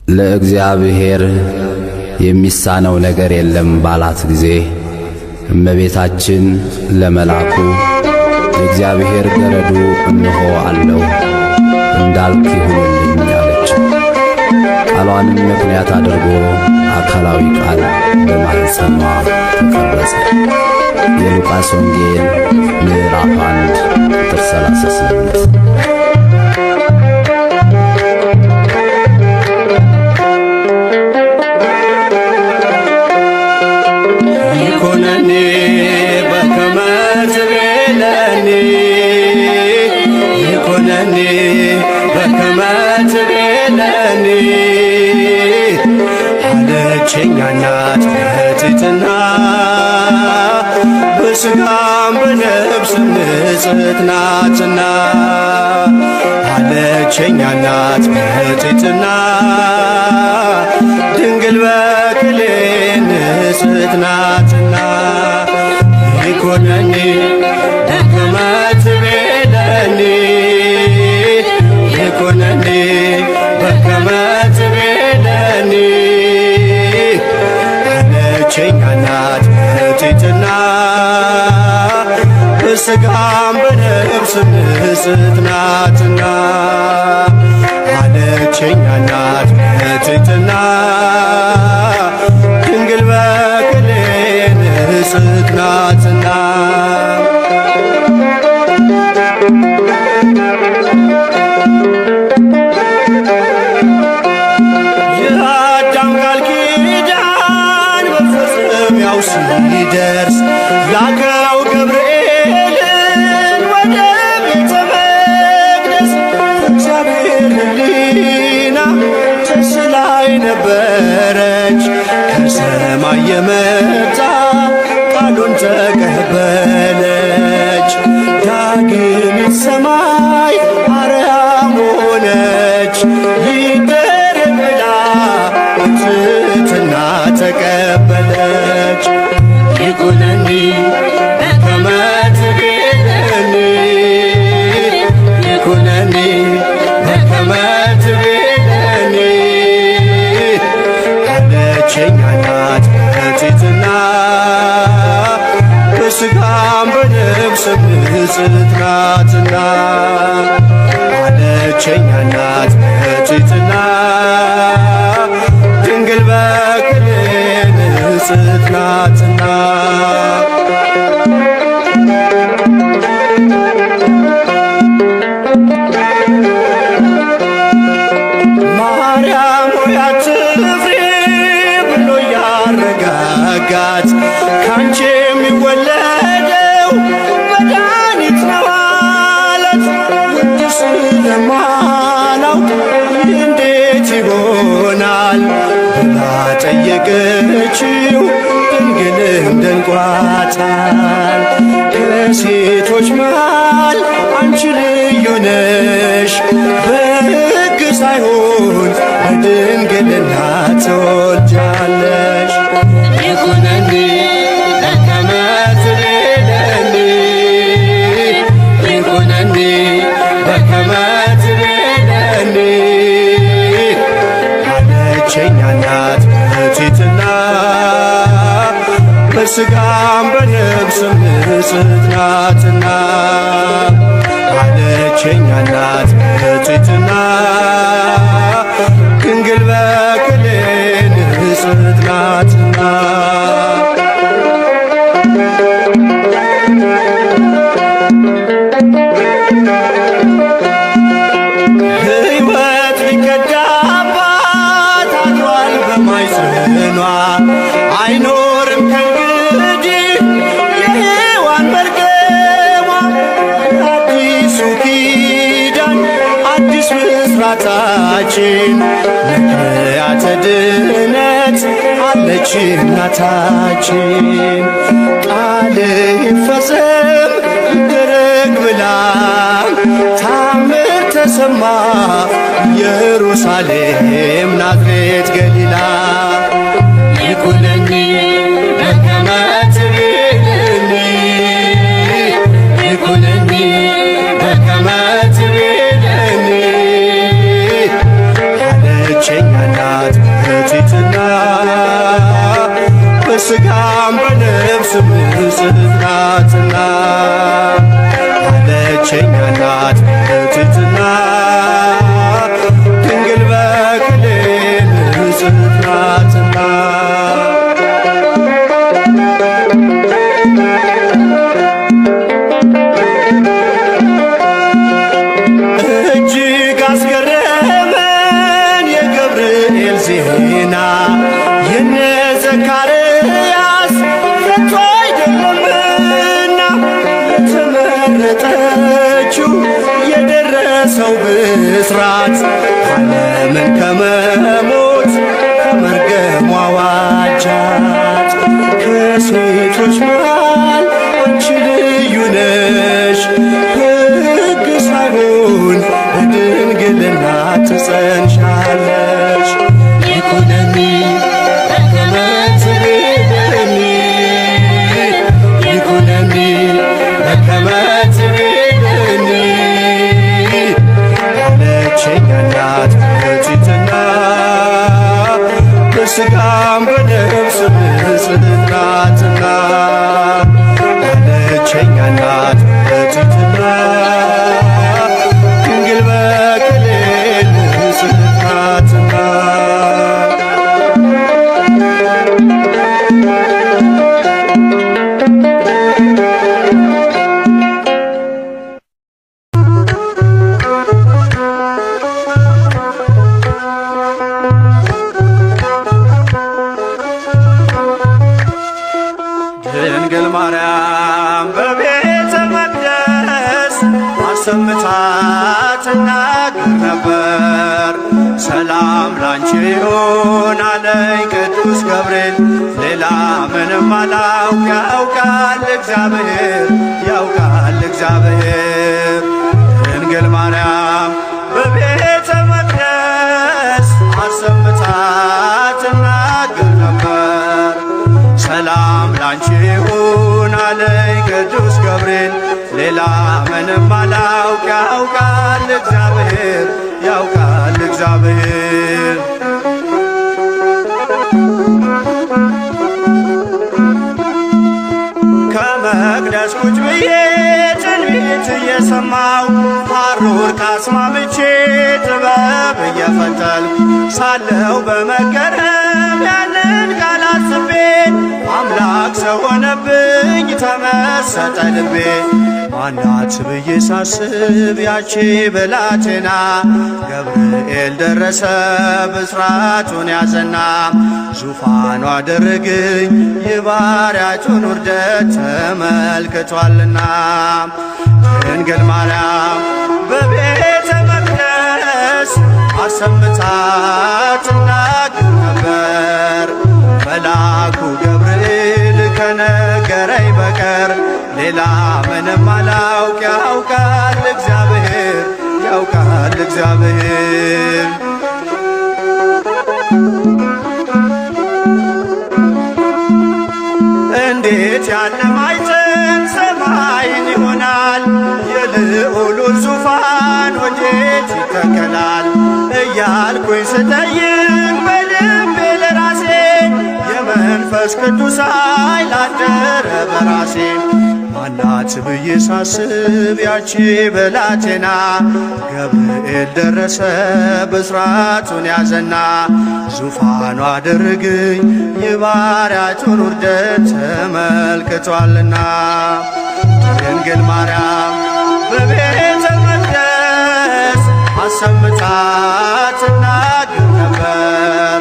ለእግዚአብሔር የሚሳነው ነገር የለም ባላት ጊዜ እመቤታችን ለመላኩ የእግዚአብሔር ገረዱ እነሆ አለው እንዳልክ ይሁንልኝ አለች። ቃሏንም ምክንያት አድርጎ አካላዊ ቃል በማኅፀኗ ተቀረጸ። የሉቃስ ወንጌል ምዕራፍ 1 ቁጥር 38። ይኩነኒ በከመ ትቤለኒ ይኩነኒ በከመ ትቤለኒ አለችኝ እናት በትሕትና በሥጋም በነፍስም ንጽሕት ናትና አለችኝ እናት በትሕትና ድንግል በክሌ ንጽሕት ናትና ይኩነኒ በከመ ትቤለኒ ይኩነኒ በከመ ትቤለኒ አለችኝ እናት በትሕትና በሥጋም በነፍስም ንጽሕት ናትና አለችኝ እናት በትሕትና ድንግል በክሌ ንጽሕት ናትና የአዳም ቃል ኪዳን መፈጸሚያው ሲደርስ ላከው ገብርኤልን ወደ ቤተ መቅደስ። እግዚአብሔር ሕሊና ተስላይ ነበረች ከሰማይ የመጣ ቃሉን ተቀበለች። ዳግሚት ሰማይ አርያም ሆነች ይደረግ ብላ በትሕትና ተቀበለች። ይኩነኒ በከመ ትቤለኒ ይኩነኒ በከመ ትቤለኒ አለችኝ እናት በትሕትና በሥጋም በነፍስም ንጽሕት ናትና አለችኝ እናት በትሕትና ድንግል በክሌ ንጽሕት ናትና ማርያም ሆይ አትፍሪ ብሎ ያረጋጋት ካንቺ የሚወለደው መድኃኒት ነው አላት። ውድ ስለማላውቅ እንዴት ይሆናል ብላ ጠየቀችው። ድንግልም ደንቋታል። ከሴቶች መሃል አንቺ ልዩ ነሽ በሕግ ሳይሆን በድንግልና ትወልጃለሽ። ይኩነኒ በከመ ትቤለኒ ይኩነኒ በከመ ትቤለኒ አለችኝ እናት በትሕትና በሥጋም በነፍስም ንጽሕት ናትና አለችኝ እናት በትሕትና ድንግል በክሌ ንጽሕት ናትና ሕይወት ሊቀዳባት አድሯል በማኅፀኗ አይኖርም ከእንግዲህ የሔዋን መርገሟ። አዲሱ ኪዳን አዲስ ብሥራታችን ምክንያተ ድኅነት አለች እናታችን። ቃልህ ይፈጸም ይደረግ ብላ ታምር ተሰማ ኢየሩሳሌም ናዝሬት ገሊላ። ይኩነኒ በከመ ትቤለኒ ይኩነኒ በከመ ትቤለኒ አለችኝ እናት በሥጋም በነፍስም ንጽሕት ናትና አለችኝ እናት በትሕትና ድንግል በክሌ ንጽሕት ናትና እጅግ አስገረመን የገብርኤል ዜና የነ ዘካርያስ ከቶ አይደለምና የተመረጠችው የደረሰው ብስራት ዓለምን ከመሞት ከመርገሟ ዋጃት። ከሴቶች መሃል አንቺ ልዩ ነሽ ሕግ ሳይሆን በድንግልና ትጸንሻለሽ። ይኩነኒ በከመ ትቤለኒ ይኩነኒ በከመ ትቤለኒ አለችኝ እናት በትሕትና በሥጋም በነፍስም ንጽሕት ናትና አለችኝ እናት በትሕትና ድንግል በክሌ ንጽሕት ናትና ድንግል ማርያም በቤተ መቅደስ አሰምታ ትናገር ነበር። ሰላም ላንቺ ይሁን አለኝ ቅዱስ ገብርኤል ሌላ ምንም አላውቅ ያውቃል እግዚአብሔር ያውቃል እግዚአብሔር። ድንግል ማርያም በቤተ መቅደስ አሰምታ ትናገር ነበር። ሰላም ላንቺ ይሁን አለኝ ቅዱስ ገብርኤል ሌላ ምንም አላውቅ ያውቃል እግዚአብሔር ያውቃል እግዚአብሔር። ከመቅደስ ቁጭ ብዬ ትንቢት እየሰማው ሐሩር ካስማምቼ ጥበብ እየፈተልኩ ሳለው በመገረም ያንን ቃል አስቤ አምላክ ሰው ሆነብኝ ተመሰጠ ልቤ። ማናት ብዬ ሳስብ ያቺ ብላቴና ገብርኤል ደረሰ ብስራቱን ያዘና ዙፋኑ አደረገኝ የባሪያቱን ውርደት ተመልክቷልና። ድንግል ማርያም በቤተ መቅደስ አሰምታ ትናገር ነበር። መልአኩ ገብርኤል ከነገረኝ በቀር ሌላ ምንም አላውቅ ያውቃል እግዚአብሔር ያውቃል እግዚአብሔር። እንዴት ያለ ማኅፀን ሰማይን ይሆናል? የልዑሉን ዙፋን ወዴት ይተከላል? እያልኩኝ ስጠይቅ በልቤ ለራሴ የመንፈስ ቅዱስ ኃይል አደረ በራሴ። ማናት ብዬ ሳስብ ያቺ ብላቴና ገብርኤል ደረሰ ብስራቱን ያዘና ዙፋኑ አደረገኝ የባሪያቱን ውርደት ተመልክቷልና። ድንግል ማርያም በቤተ መቅደስ አሰምታ ትናገር ነበር።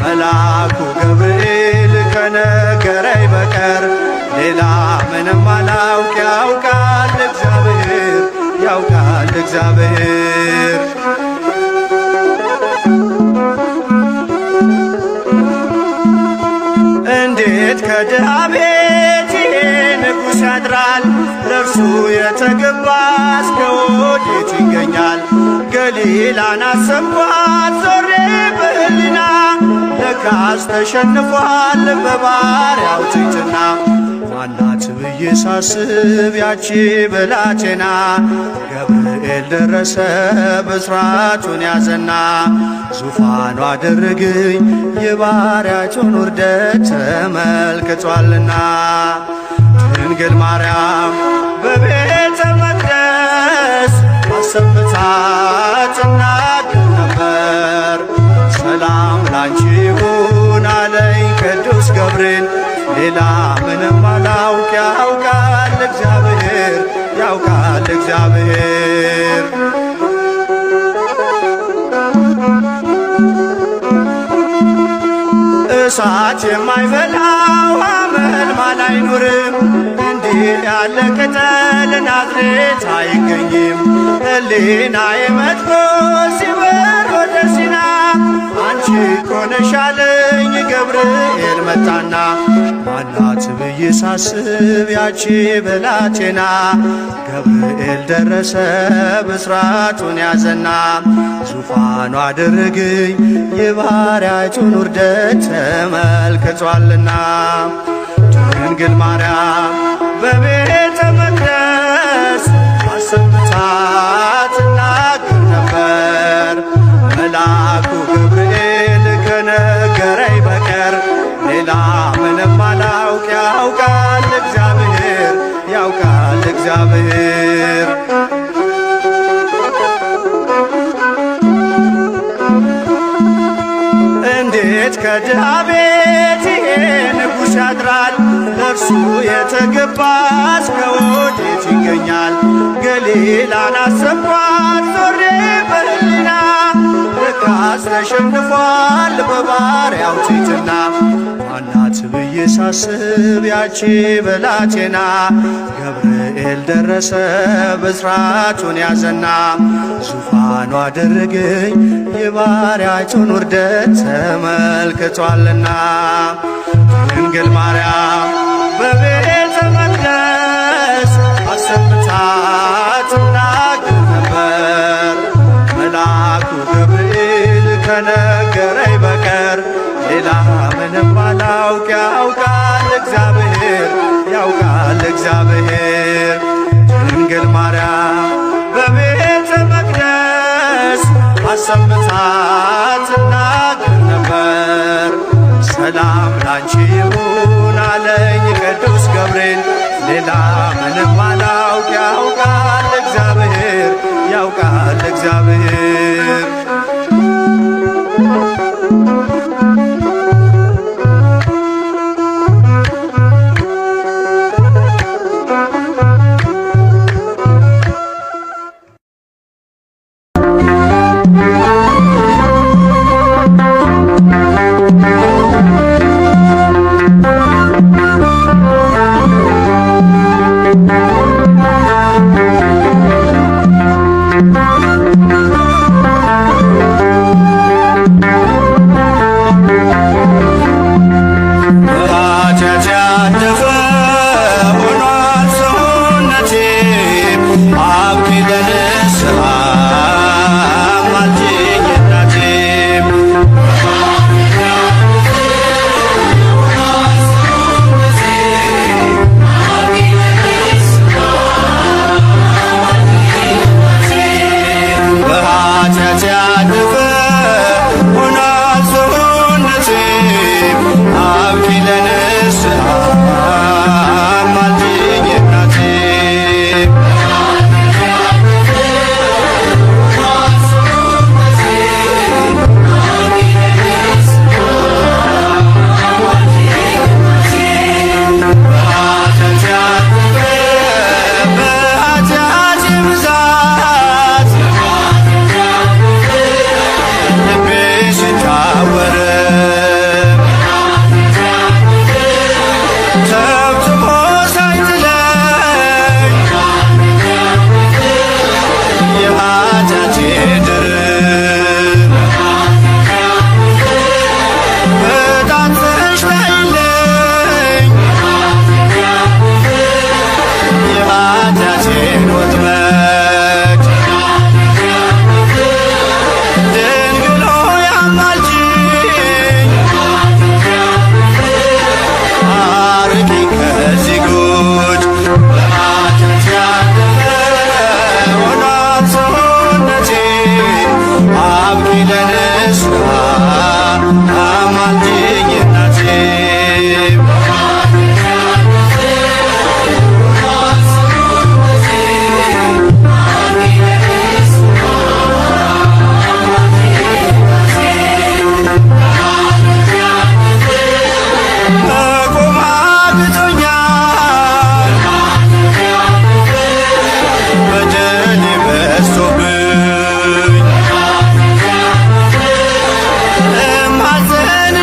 መልአኩ ገብርኤል ከነገረኝ በቀር ሌላ ምንም አላውቅ ያውቃል እግዚአብሔር ያውቃል እግዚአብሔር። እንዴት ከድሃ ቤት ይሄ ንጉሥ ያድራል? ለእርሱ የተገባ እስከ ወዴት ይገኛል? ገሊላን አሰብኳት ዞሬ በሕሊና ለካስ ተሸንፏል በባሪያው ትሕትና። ማናት ብዬ ሳስብ ያቺ ብላቴና ገብርኤል ደረሰ ብስራቱን ያዘና ዙፋኑ አደረገኝ የባሪያቸውን ውርደት ተመልክቷልና። ድንግል ማርያም በቤተ መቅደስ አሰምታ ትናገር ነበር። ሰላም ላንቺ ይሁን አለኝ ቅዱስ ገብርኤል ሌላ ምንም አላውቅ ያውቃል እግዚአብሔር ያውቃል እግዚአብሔር። እሳት የማይበላው አመልማል አይኖርም እንዲህ ያለ ቅጠል ናዝሬት አይገኝም። ሕሊናዬ መጥቶ ሲበር ወደ ሲና አንቺ እኮ ነሽ አለኝ ገብርኤል መጣና። ማናት ብዬ ሳስብ ያቺ ብላቴና ገብርኤል ደረሰ ብስራቱን ያዘና ዙፋኑ አደረገኝ የባሪያቱን ውርደት ተመልክቷልና። ድንግል ማርያም በቤተ መቅደስ አሰምታ ትናገር ነበር። መልአኩ ገብርኤል ከነገረኝ በቀር ሌላ ምንም አላውቅ ያውቃል እግዚአብሔር ያውቃል እግዚአብሔር። እንዴት ከድሃ ቤት ይሄ ንጉሥ ያድራል? ለእርሱ የተገባስ ከወዴት ይገኛል? ገሊላን አሰብኳት ዞሬ በሕሊና ልካስ ተሸንፏል በባሪያው ትሕትና። ማናት ብዬ ሳስብ ያቺ ብላቴና ገብርኤል ደረሰ ብስራቱን ያዘና ዙፋኑ አደረገኝ የባሪያቸውን ውርደት ተመልክቷልና። ድንግል ማርያም በቤተ መቅደስ አሰምታ ትናገር ነበር። መልአኩ ገብርኤል ከነገረኝ በቀር ሌላ ምንም አላውቅ ያውቃል እግዚአብሔር ያውቃል እግዚአብሔር። ድንግል ማርያም በቤተ መቅደስ አሰምታ ትናገር ነበር። ሰላም ላንቺ ይሁን አለኝ ቅዱስ ገብርኤል ሌላ ምንም አላውቅ ያውቃል እግዚአብሔር ያውቃል እግዚአብሔር።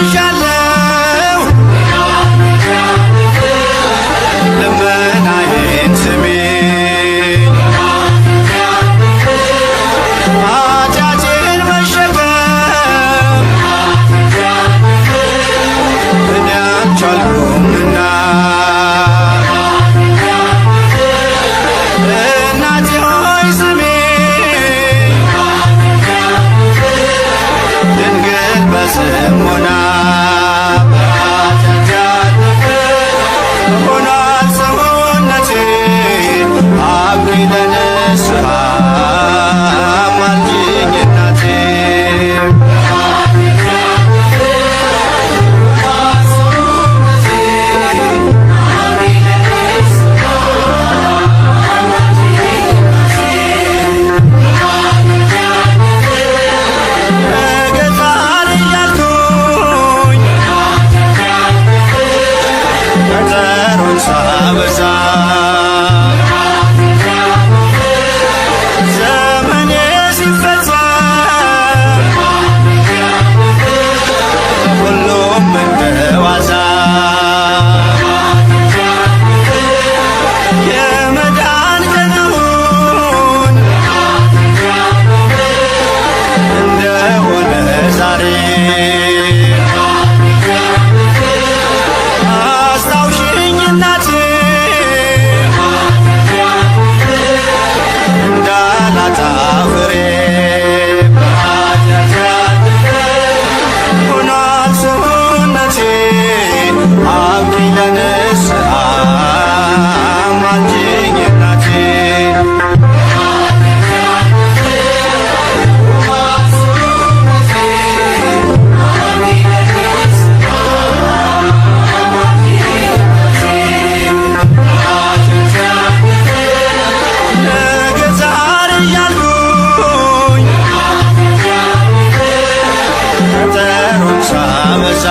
ደርሻለሁ ልመናዬን ስሜኝ ኃጢአቴን መሸከም እኔ አልቻልኩምና እናቴ ሆይ ስሜኝ ድንግል በጽሞና ሆኗል ሰውነቴ አብሪ ለንስሐ አማልጅኝ እናቴ እገዛር እያልኩኝ ቀጠሮን ሳበዛ ዘመኔ ሲፈጸም ሁሉም እንደ ዋዛ የመዳን ቀኑን እንደሆነ ዛሬ አስታውሽኝ እናቴ እንዳላጣ ፍሬ ሆኗል ሰውነቴ አብሪ ለንስሐ አማልጅኝ እናቴ ነገ ዛሬ እያልኩኝ ቀጠሮን ሳበዛ